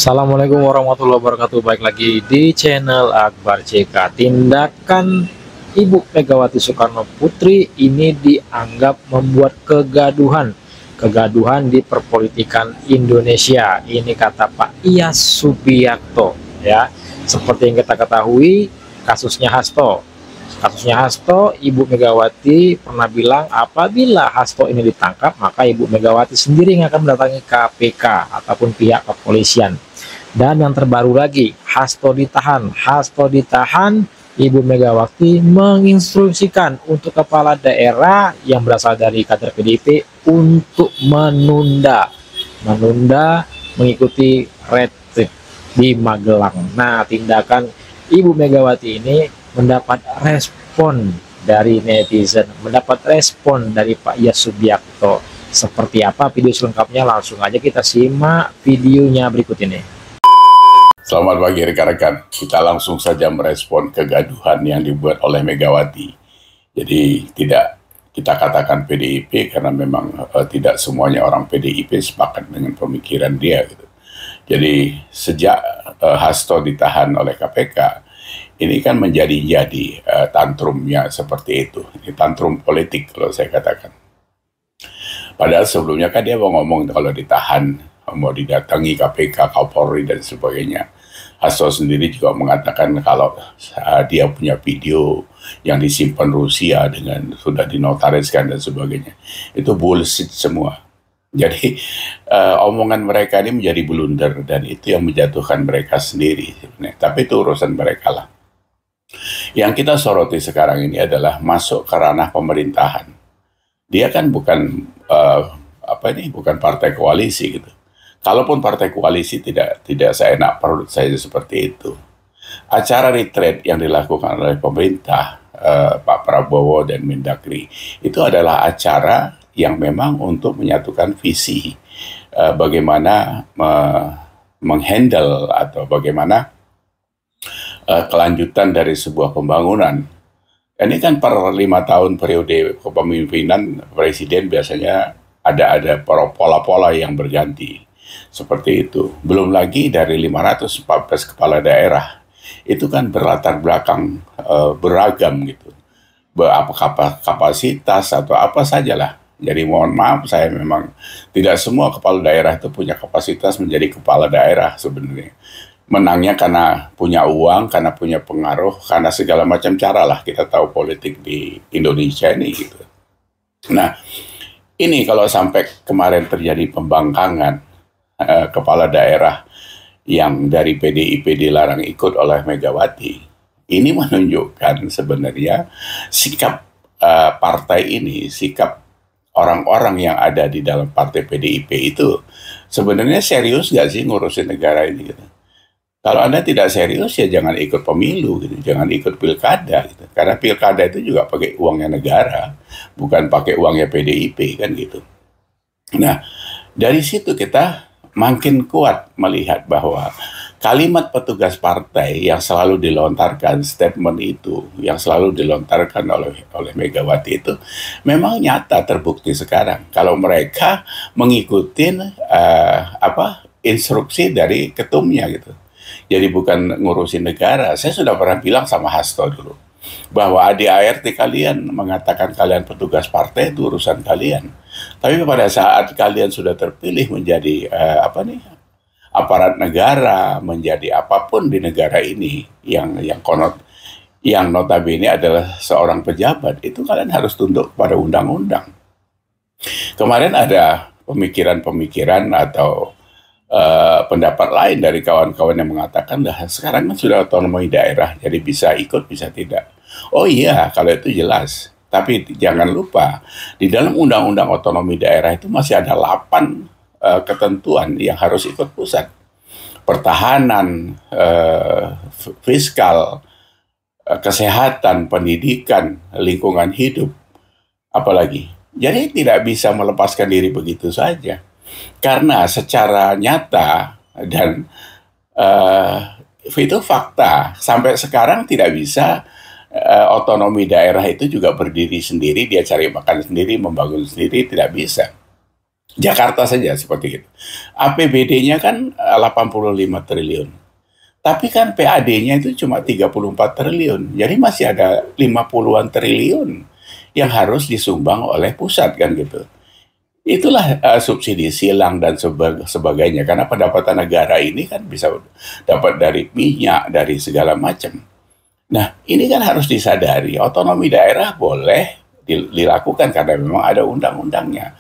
Assalamualaikum warahmatullahi wabarakatuh. Baik lagi di channel Akbar CK. Tindakan Ibu Megawati Soekarno Putri ini dianggap membuat kegaduhan di perpolitikan Indonesia. Ini kata Pak Iyas Subiakto, ya. Seperti yang kita ketahui, kasusnya Hasto, Ibu Megawati pernah bilang apabila Hasto ini ditangkap, maka Ibu Megawati sendiri yang akan mendatangi KPK ataupun pihak kepolisian. Dan yang terbaru lagi, Hasto ditahan, Ibu Megawati menginstruksikan untuk kepala daerah yang berasal dari kader PDIP untuk menunda mengikuti retreat di Magelang. Nah, tindakan Ibu Megawati ini mendapat respon dari netizen, mendapat respon dari Pak Iyas Subiakto. Seperti apa video selengkapnya? Langsung aja kita simak videonya berikut ini. Selamat pagi rekan-rekan. Kita langsung saja merespon kegaduhan yang dibuat oleh Megawati. Jadi tidak kita katakan PDIP karena memang tidak semuanya orang PDIP sepakat dengan pemikiran dia gitu. Jadi sejak Hasto ditahan oleh KPK, ini kan menjadi tantrumnya seperti itu. Ini tantrum politik kalau saya katakan. Padahal sebelumnya kan dia mau ngomong kalau ditahan, mau didatangi KPK, Kapolri dan sebagainya. Hasto sendiri juga mengatakan kalau dia punya video yang disimpan Rusia dengan sudah dinotariskan dan sebagainya. Itu bullshit semua. Jadi omongan mereka ini menjadi blunder dan itu yang menjatuhkan mereka sendiri. Tapi itu urusan mereka lah. Yang kita soroti sekarang ini adalah masuk ke ranah pemerintahan. Dia kan bukan bukan partai koalisi gitu. Kalaupun partai koalisi tidak seenak perut saya seperti itu. Acara retreat yang dilakukan oleh pemerintah Pak Prabowo dan Mendagri itu adalah acara yang memang untuk menyatukan visi bagaimana menghandle atau bagaimana kelanjutan dari sebuah pembangunan. Ini kan per 5 tahun periode kepemimpinan presiden biasanya ada pola-pola yang berganti. Seperti itu. Belum lagi dari 514 kepala daerah. Itu kan berlatar belakang beragam gitu. Kapasitas atau apa sajalah. Jadi mohon maaf, saya memang tidak semua kepala daerah itu punya kapasitas menjadi kepala daerah sebenarnya. Menangnya karena punya uang, karena punya pengaruh, karena segala macam cara lah. Kita tahu politik di Indonesia ini gitu. Nah, ini kalau sampai kemarin terjadi pembangkangan kepala daerah yang dari PDIP dilarang ikut oleh Megawati, ini menunjukkan sebenarnya sikap partai ini, sikap orang-orang yang ada di dalam partai PDIP itu sebenarnya serius nggak sih ngurusin negara ini gitu. Kalau Anda tidak serius ya jangan ikut pemilu gitu, jangan ikut pilkada gitu. Karena pilkada itu juga pakai uangnya negara, bukan pakai uangnya PDIP kan gitu. Nah, dari situ kita makin kuat melihat bahwa kalimat petugas partai yang selalu dilontarkan, statement itu yang selalu dilontarkan oleh Megawati itu memang nyata terbukti sekarang. Kalau mereka mengikuti instruksi dari ketumnya gitu. Jadi bukan ngurusin negara. Saya sudah pernah bilang sama Hasto dulu bahwa ADART kalian mengatakan kalian petugas partai itu urusan kalian. Tapi pada saat kalian sudah terpilih menjadi aparat negara, menjadi apapun di negara ini yang notabene adalah seorang pejabat, itu kalian harus tunduk pada undang-undang. Kemarin ada pemikiran-pemikiran atau pendapat lain dari kawan-kawan yang mengatakan sekarang kan sudah otonomi daerah, jadi bisa ikut bisa tidak. Oh iya, kalau itu jelas. Tapi jangan lupa di dalam undang-undang otonomi daerah itu masih ada 8 ketentuan yang harus ikut pusat. Pertahanan, fiskal, kesehatan, pendidikan, lingkungan hidup, apalagi. Jadi tidak bisa melepaskan diri begitu saja. Karena secara nyata dan itu fakta, sampai sekarang tidak bisa otonomi daerah itu juga berdiri sendiri, dia cari makan sendiri, membangun sendiri, tidak bisa. Jakarta saja seperti itu. APBD-nya kan 85 triliun. Tapi kan PAD-nya itu cuma 34 triliun. Jadi masih ada 50-an triliun yang harus disumbang oleh pusat kan gitu. Itulah subsidi silang dan sebagainya. Karena pendapatan negara ini kan bisa dapat dari minyak, dari segala macam. Nah, ini kan harus disadari. Otonomi daerah boleh dilakukan karena memang ada undang-undangnya.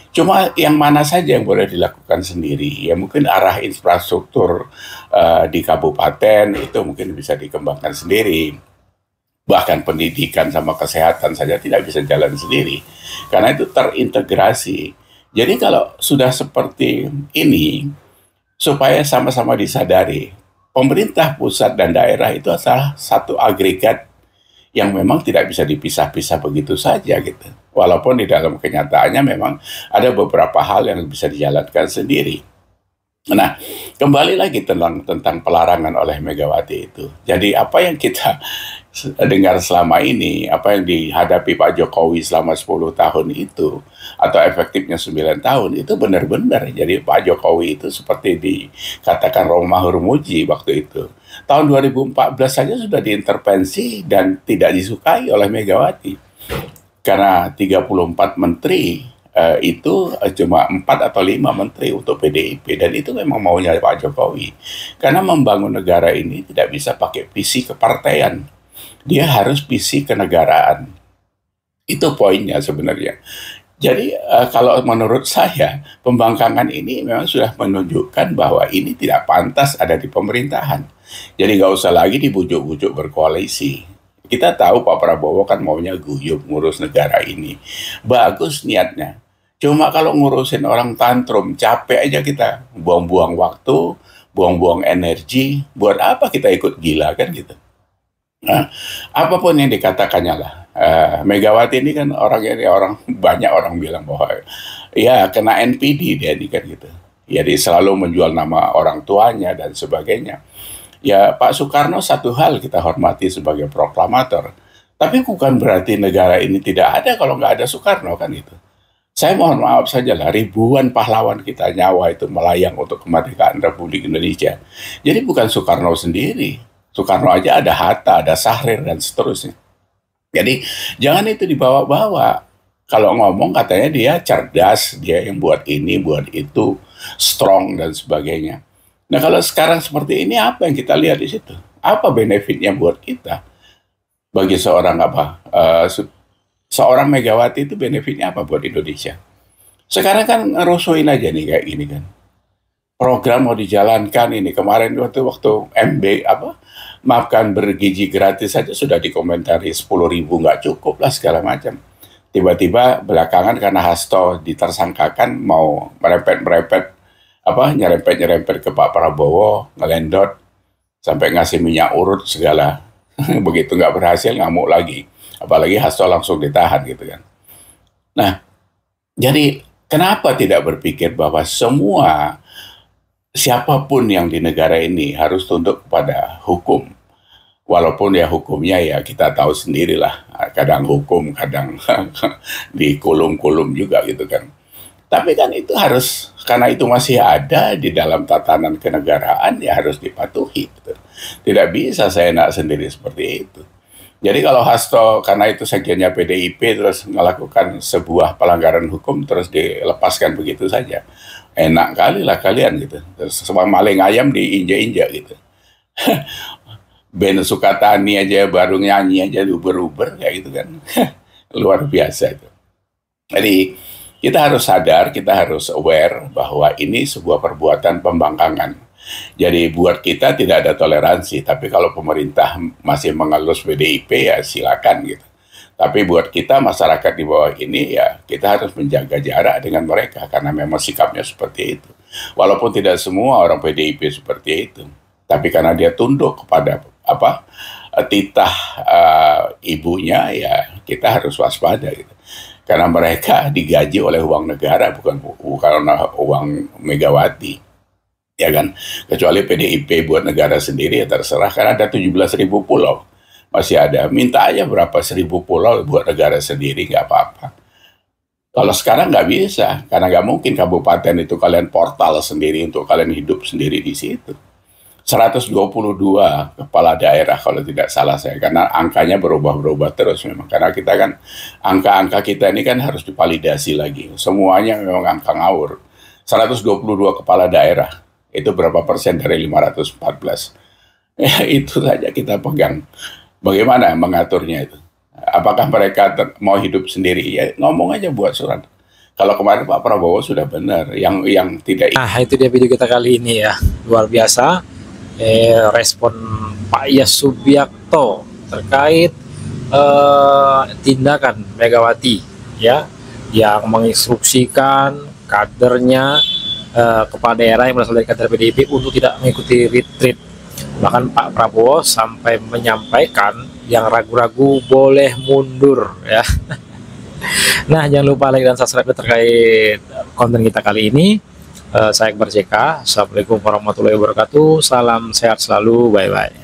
Cuma yang mana saja yang boleh dilakukan sendiri. Ya mungkin arah infrastruktur di kabupaten itu mungkin bisa dikembangkan sendiri. Bahkan pendidikan sama kesehatan saja tidak bisa jalan sendiri. Karena itu terintegrasi. Jadi kalau sudah seperti ini, supaya sama-sama disadari, pemerintah pusat dan daerah itu adalah satu agregat yang memang tidak bisa dipisah-pisah begitu saja gitu. Walaupun di dalam kenyataannya memang ada beberapa hal yang bisa dijalankan sendiri. Nah, kembali lagi tentang pelarangan oleh Megawati itu. Jadi apa yang kita dengar selama ini, apa yang dihadapi Pak Jokowi selama 10 tahun itu, atau efektifnya 9 tahun, itu benar-benar. Jadi Pak Jokowi itu seperti dikatakan Romah Hurmuji waktu itu. Tahun 2014 saja sudah diintervensi dan tidak disukai oleh Megawati. Karena 34 menteri itu cuma 4 atau 5 menteri untuk PDIP, dan itu memang maunya Pak Jokowi. Karena membangun negara ini tidak bisa pakai visi kepartaian. Dia harus visi kenegaraan. Itu poinnya sebenarnya. Jadi kalau menurut saya, pembangkangan ini memang sudah menunjukkan bahwa ini tidak pantas ada di pemerintahan. Jadi nggak usah lagi dibujuk-bujuk berkoalisi. Kita tahu Pak Prabowo kan maunya guyup ngurus negara ini. Bagus niatnya. Cuma kalau ngurusin orang tantrum, capek aja kita. Buang-buang waktu, buang-buang energi. Buat apa kita ikut gila kan gitu. Nah, apapun yang dikatakannya lah. Megawati ini kan banyak orang bilang bahwa ya kena NPD dia ini kan gitu. Jadi selalu menjual nama orang tuanya dan sebagainya. Ya Pak Soekarno satu hal kita hormati sebagai proklamator. Tapi bukan berarti negara ini tidak ada kalau nggak ada Soekarno kan itu. Saya mohon maaf saja lah, ribuan pahlawan kita nyawa itu melayang untuk kemerdekaan Republik Indonesia. Jadi bukan Soekarno sendiri. Soekarno aja ada Hatta, ada Sahrir, dan seterusnya. Jadi jangan itu dibawa-bawa. Kalau ngomong katanya dia cerdas, dia yang buat ini, buat itu, strong, dan sebagainya. Nah kalau sekarang seperti ini, apa yang kita lihat di situ? Apa benefitnya buat kita? Bagi seorang seorang Megawati itu benefitnya apa buat Indonesia? Sekarang kan ngerusuin aja nih kayak gini kan. Program mau dijalankan ini. Kemarin waktu maafkan bergizi gratis saja sudah dikomentari 10.000 nggak cukup lah segala macam. Tiba-tiba belakangan karena Hasto ditersangkakan mau nyerempet ke Pak Prabowo, ngelendot sampai ngasih minyak urut segala. Begitu nggak berhasil ngamuk lagi. Apalagi Hasto langsung ditahan gitu kan. Nah, jadi kenapa tidak berpikir bahwa siapapun yang di negara ini harus tunduk kepada hukum. Walaupun ya hukumnya ya kita tahu sendirilah. Kadang hukum, kadang dikulum-kulum juga gitu kan. Tapi kan itu harus, karena itu masih ada di dalam tatanan kenegaraan, ya harus dipatuhi. Gitu. Tidak bisa saya enak sendiri seperti itu. Jadi kalau Hasto karena itu sekjennya PDIP terus melakukan sebuah pelanggaran hukum terus dilepaskan begitu saja. Enak kali lah kalian gitu. Terus semua maling ayam diinjak-injak gitu. Ben Sukatani aja baru nyanyi aja uber-uber kayak gitu kan. Luar biasa itu. Jadi kita harus sadar, kita harus aware bahwa ini sebuah perbuatan pembangkangan. Jadi buat kita tidak ada toleransi, tapi kalau pemerintah masih mengelus PDIP ya silakan gitu. Tapi buat kita masyarakat di bawah ini ya kita harus menjaga jarak dengan mereka karena memang sikapnya seperti itu. Walaupun tidak semua orang PDIP seperti itu, tapi karena dia tunduk kepada titah ibunya ya kita harus waspada gitu. Karena mereka digaji oleh uang negara bukan uang Megawati. Ya kan, kecuali PDIP buat negara sendiri ya terserah, karena ada 17.000 pulau masih ada, minta aja berapa 1.000 pulau buat negara sendiri nggak apa-apa. Kalau sekarang nggak bisa, karena nggak mungkin kabupaten itu kalian portal sendiri untuk kalian hidup sendiri di situ. 122 kepala daerah kalau tidak salah saya, karena angkanya berubah-ubah terus memang. Karena kita kan, angka-angka kita ini kan harus divalidasi lagi. Semuanya memang angka ngawur. 122 kepala daerah, itu berapa persen dari 514? Ya, itu saja kita pegang. Bagaimana mengaturnya itu? Apakah mereka mau hidup sendiri? Ya ngomong aja, buat surat. Kalau kemarin Pak Prabowo sudah benar, yang tidak. Nah, itu dia video kita kali ini ya, luar biasa. Respon Pak Iyas Subiakto terkait tindakan Megawati ya, yang menginstruksikan kadernya, kepala daerah yang berasal dari kader PDIP untuk tidak mengikuti retreat. Bahkan Pak Prabowo sampai menyampaikan yang ragu-ragu boleh mundur ya. Nah, jangan lupa like dan subscribe terkait konten kita kali ini. Saya Akbar JK. Assalamualaikum warahmatullahi wabarakatuh. Salam sehat selalu. Bye bye.